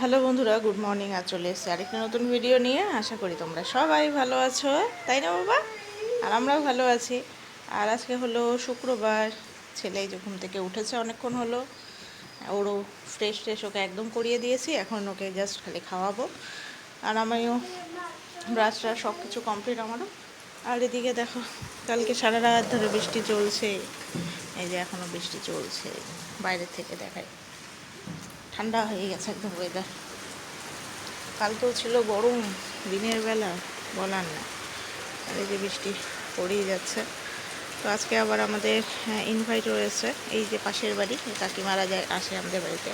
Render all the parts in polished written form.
Hello বন্ধুরা, good morning. আর চলে এসেছি আরেকটা নতুন ভিডিও নিয়ে। আশা করি তোমরা সবাই ভালো আছো, তাই না বাবা? আর আমরাও ভালো আছি। আর আজকে হলো শুক্রবার। ছেলে যে ঘুম থেকে উঠেছে অনেকক্ষণ হলো, ওরও ফ্রেশ ট্রেশ ওকে একদম করিয়ে দিয়েছি। এখন ওকে জাস্ট খালি খাওয়াবো। আর আমিও ব্রাশ ট্রাশ সব কিছু কমপ্লিট আমারও। আর এদিকে দেখো, কালকে সারা রাত ধরে বৃষ্টি চলছে। এই যে এখনও বৃষ্টি চলছে, বাইরের থেকে দেখায়। ঠান্ডা হয়ে গেছে একদম ওয়েদার। কালকেও ছিল গরম দিনের বেলা, বলার না। আর এই যে বৃষ্টি পড়েই যাচ্ছে। তো আজকে আবার আমাদের ইনভাইট রয়েছে। এই যে পাশের বাড়ি কাকিমারা যায় আসে আমাদের বাড়িতে।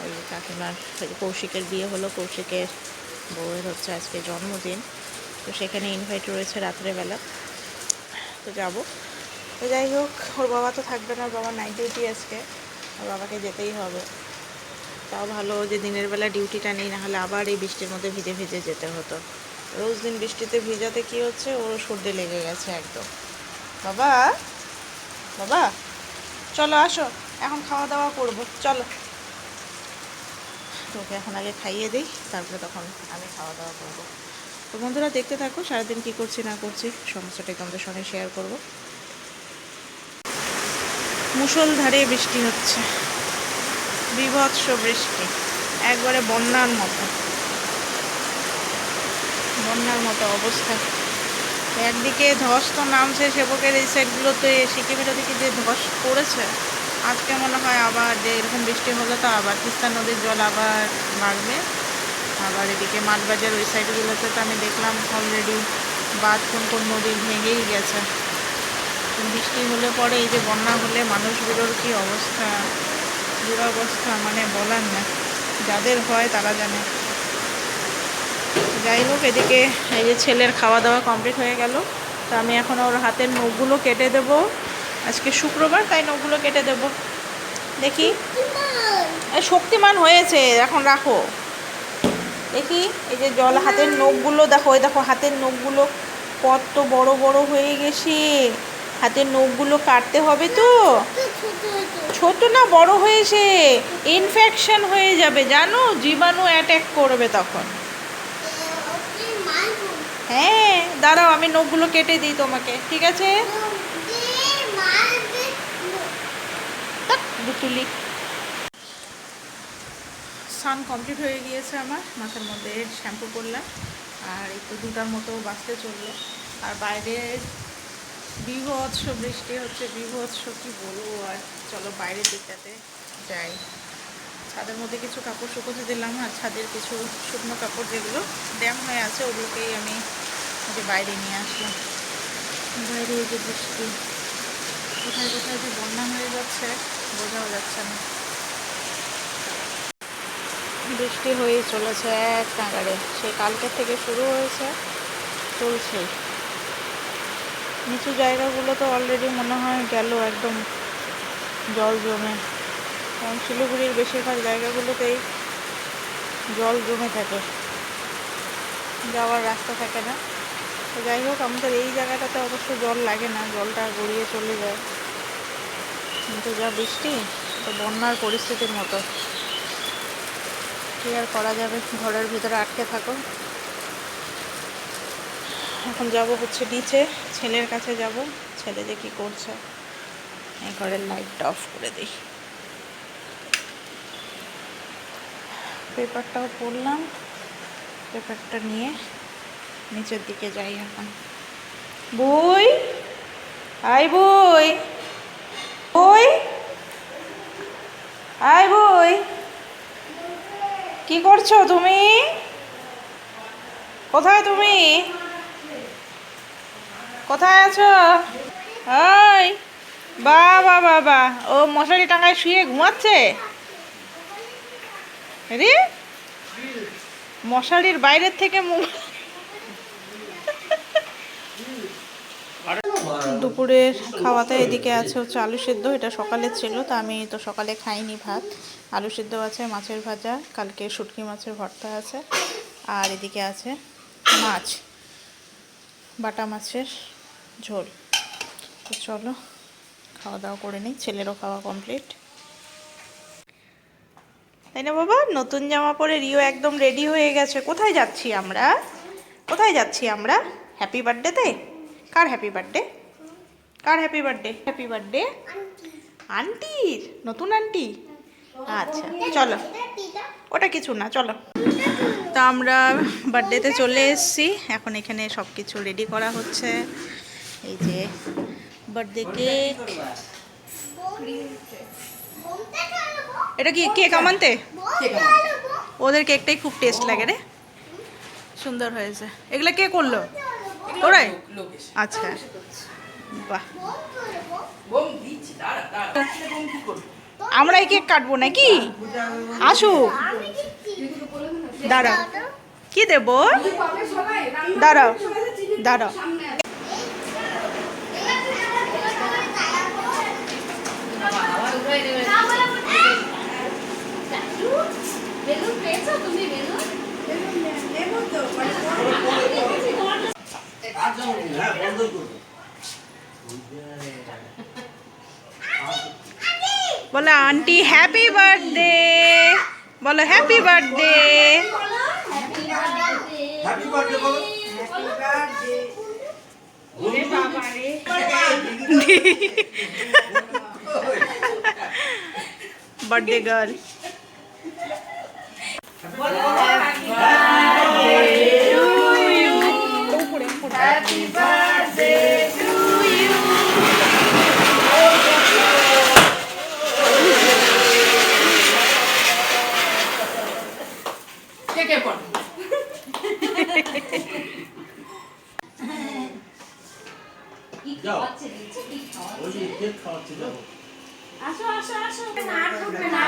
ওই কাকিমার কৌশিকের বিয়ে হলো, কৌশিকের বউয়ের হচ্ছে আজকে জন্মদিন। তো সেখানে ইনভাইট রয়েছে রাত্রেবেলা, তো যাব। তো যাই হোক, ওর বাবা তো থাকবে না, ওর বাবা নাইট ডিউটি আজকে, ওর বাবাকে যেতেই হবে। তাও ভালো যে দিনের বেলা ডিউটিটা নেই, নাহলে আবার এই বৃষ্টির মধ্যে ভিজে ভিজে যেতে হতো। রোজ দিন বৃষ্টিতে ভিজাতে কি হচ্ছে, ওর সর্দি লেগে গেছে একদম। বাবা, বাবা চলো আসো, এখন খাওয়া দাওয়া করবো, চলো। তোকে এখন আগে খাইয়ে দিই, তারপরে তখন আমি খাওয়া দাওয়া করবো। তো বন্ধুরা দেখতে থাকো, সারাদিন কী করছি না করছি সমস্যাটাই তোমাদের সঙ্গে শেয়ার করবো। মুষলধারে বৃষ্টি হচ্ছে, বীভৎস বৃষ্টি, একবারে বন্যার মতো অবস্থা। একদিকে ধস তো নামছে সেবকের এই সাইডগুলোতে, সিকিমের ওদিকে যে ধস পড়েছে, আজকে মনে হয় আবার যে এরকম বৃষ্টি হলে তো আবার তিস্তা নদীর জল আবার বাড়বে। আবার এদিকে মাঠবাজার ওই সাইডগুলোতে তো আমি দেখলাম অলরেডি বাঁধ কোন কোন নদী ভেঙেই গেছে। বৃষ্টি হলে পরে এই যে বন্যা হলে মানুষগুলোর কি অবস্থা, দুরবস্থা, মানে বলার না। যাদের হয় তারা জানে। যাই হোক, এদিকে এই যে ছেলের খাওয়া দাওয়া কমপ্লিট হয়ে গেল। তো আমি এখন ওর হাতের নখগুলো কেটে দেব। আজকে শুক্রবার, তাই নখগুলো কেটে দেব। দেখি, শক্তিমান হয়েছে, এখন রাখো। দেখি, এই যে জল হাতের নখগুলো দেখো, ওই দেখো হাতের নখগুলো কত বড় বড় হয়ে গেছে। হাতের নখগুলো কাটতে হবে তো। ছোট না, বড় হয়েছে। ইনফেকশন হয়ে যাবে জানো, জীবাণু অ্যাটাক করবে তখন। হ্যাঁ দাঁড়াও, আমি নখগুলো কেটে দিই তোমাকে, ঠিক আছে? দুতুলি স্নান কমপ্লিট হয়ে গিয়েছে আমার, মাথার মধ্যে শ্যাম্পু করলাম। আর একটু 2টার মতো বাঁচতে চললো। আর বাইরে বীভৎস বৃষ্টি হচ্ছে, বীভৎস কি বলবো আর। চলো বাইরের দিকটাতে যাই। ছাদের মধ্যে কিছু কাপড় শুকোতে দিলাম, আর ছাদের কিছু শুকনো কাপড় যেগুলো ড্যাম হয়ে আছে ওগুলোকেই আমি যে বাইরে নিয়ে আসলাম। বাইরে এই যে বৃষ্টি, কোথায় কোথায় যে বন্যা হয়ে যাচ্ছে বোঝাও যাচ্ছে না। বৃষ্টি হয়েই চলেছে এক নাগাড়ে, সেই কালকের থেকে শুরু হয়েছে, চলছেই। নিচু জায়গাগুলো তো অলরেডি মনে হয় গেল একদম জল জমে। কারণ শিলিগুড়ির বেশিরভাগ জায়গাগুলোতেই জল জমে থাকে, যাওয়ার রাস্তা থাকে না। তো যাই হোক, আমাদের এই জায়গাটাতে অবশ্য জল লাগে না, জলটা গড়িয়ে চলে যায়। কিন্তু যা বৃষ্টি, তো বন্যার পরিস্থিতির মতো। কী আর করা যাবে, ঘরের ভিতরে আটকে থাকো। এখন যাব হচ্ছে নিচে, ছেলের কাছে যাব। ছেলে যে কী করছে, এই ঘরের লাইটটা অফ করে দিই। পেপারটাও পড়লাম, পেপারটা নিয়ে নিচের দিকে যাই এখন। বই, আই বই, বই, আই বই, কি করছো তুমি? কোথায় তুমি? কোথায় আছো? ওই বাবা বাবা, ও মশারি টাঙায় শুয়ে ঘুমাচ্ছে রে। মশারির বাইরের থেকে দুপুরের খাওয়াতে এদিকে আছে হচ্ছে আলু সেদ্ধ, এটা সকালে ছিল, তা আমি তো সকালে খাইনি ভাত। আলু সেদ্ধ আছে, মাছের ভাজা, কালকে শুটকি মাছের ভর্তা আছে, আর এদিকে আছে মাছ, বাটা মাছের ঝোল। তো চলো খাওয়া দাওয়া করে নিই, ছেলেরও খাওয়া কমপ্লিট। তাই না বাবা? নতুন জামা পরে রিও একদম রেডি হয়ে গেছে। কোথায় যাচ্ছি আমরা? কোথায় যাচ্ছি আমরা? হ্যাপি বার্থডেতে? কার হ্যাপি বার্থডে? কার হ্যাপি বার্থডে? হ্যাপি বার্থডে আন্টির, নতুন আন্টি। আচ্ছা চলো, ওটা কিছু না, চলো। তো আমরা বার্থডেতে চলে এসেছি। এখন এখানে সব কিছু রেডি করা হচ্ছে। এই যে বার্থডে কেক। এটা কি কেক আমানতে? ওদের কেকটাই খুব টেস্ট লাগে রে, সুন্দর হয়েছে। এগুলো কে করলো? ওরাই? আচ্ছা বাহ। আমরা এই কেক কাটবো নাকি? আসো, দাঁড়াও, কি দেব? দাঁড়াও দাঁড়াও। বলো আন্টি হ্যাপি বার্থডে, বলো হ্যাপি বার্থডে। হ্যাপি বার্থডে বলো। Birthday girl. Happy birthday to you. Take a one. যাও ওই যে কেক খাওয়াচ্ছে, যাও। আসো আসো আসো না ঢুকবে না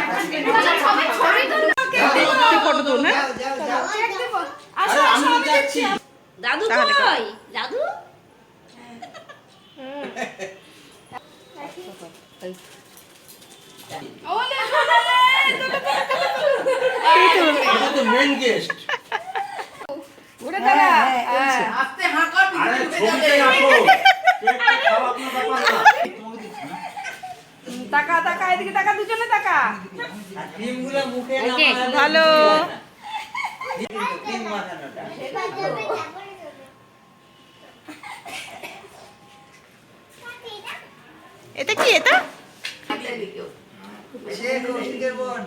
সবাই ছবি তুলো ফটো তুল না। আসো আসো আমি যাচ্ছি দাদু কই দাদু ওলে ওলে এটা তো মেইন গেস্ট। ওরে দাদা আস্তে হাঁকা আরে ছবিতে রাখো, কেকটা খাওয়া কোনো ব্যাপার না। তোমাকে দিচ্ছি না। টাকা টাকা এদিকে টাকা দুজনে টাকা আর ক্রিমগুলো মুখে ভালো। ক্রিম মাখানোটা। এটা কি? এটা সে কৌশিকের বোন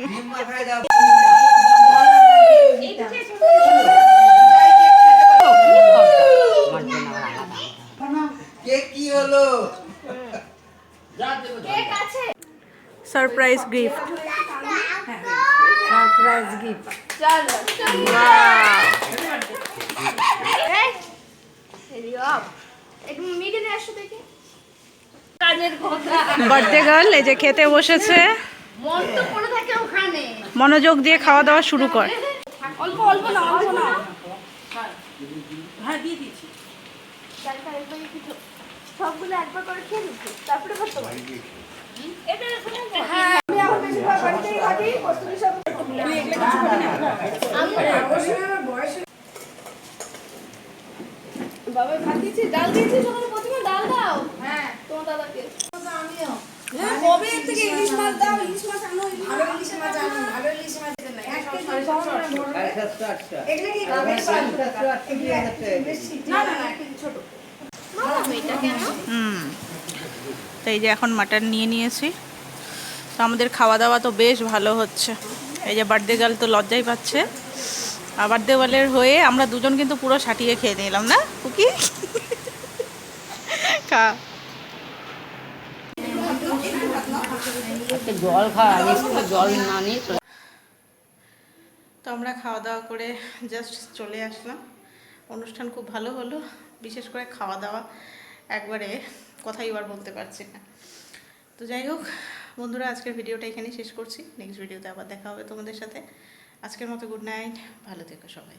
ডিম মাখায় দাও। কেক কি হলো? Surprise gift. সারপ্রাইজ গিফট চলো একদম মিডিনে আসো দেখি কাজের কথা বার্থডে গার্ল এই যে খেতে বসেছে। মন তো পড়ে থাকে ওখানে মনোযোগ দিয়ে খাওয়া দাওয়া শুরু কর। অল্প অল্প না অল্প না হ্যাঁ দিয়ে দিচ্ছি সবগুলো একবার করে খেয়ে নিচ্ছি তারপরে করতে পারি এটা হ্যাঁ আমি আমার বেশি বাড়িতেই থাকি কষ্টলি সব তুই এগুলো কিছু করবি না আমি অবশ্যই আমার বয়স বাবা ভাত দিয়েছি ডাল দিয়েছি সকালে প্রথমে ডাল দাও হ্যাঁ তোমার দাদাকে আমিও হ্যাঁ কবে থেকে ইলিশ মাছ দাও ইলিশ মাছ আনো ভালো ইলিশ মাছ আনো ভালো ইলিশ মাছ দেন না এক কেজি এগুলো কি না না না এক কেজি ছোট মামা এটা কেন তো এই যে এখন মাটন নিয়ে নিয়েছি। তো আমাদের খাওয়া দাওয়া তো বেশ ভালো হচ্ছে। এই যে বার্থডে গার্ল তো লজ্জাই পাচ্ছে। আর বার্থডে গার্লের হয়ে আমরা দুজন কিন্তু পুরো সাটিয়ে খেয়ে নিলাম না কুকি? খা। জল খাওয়া জল না নিয়ে তো আমরা খাওয়া দাওয়া করে জাস্ট চলে আসলাম। অনুষ্ঠান খুব ভালো হলো, বিশেষ করে খাওয়া দাওয়া একবারে কথাই আর বলতে পারছি না। তো যাই হোক বন্ধুরা, আজকের ভিডিওটা এখানেই শেষ করছি। নেক্সট ভিডিওতে আবার দেখা হবে তোমাদের সাথে। আজকের মতো গুড নাইট, ভালো থেকো সবাই।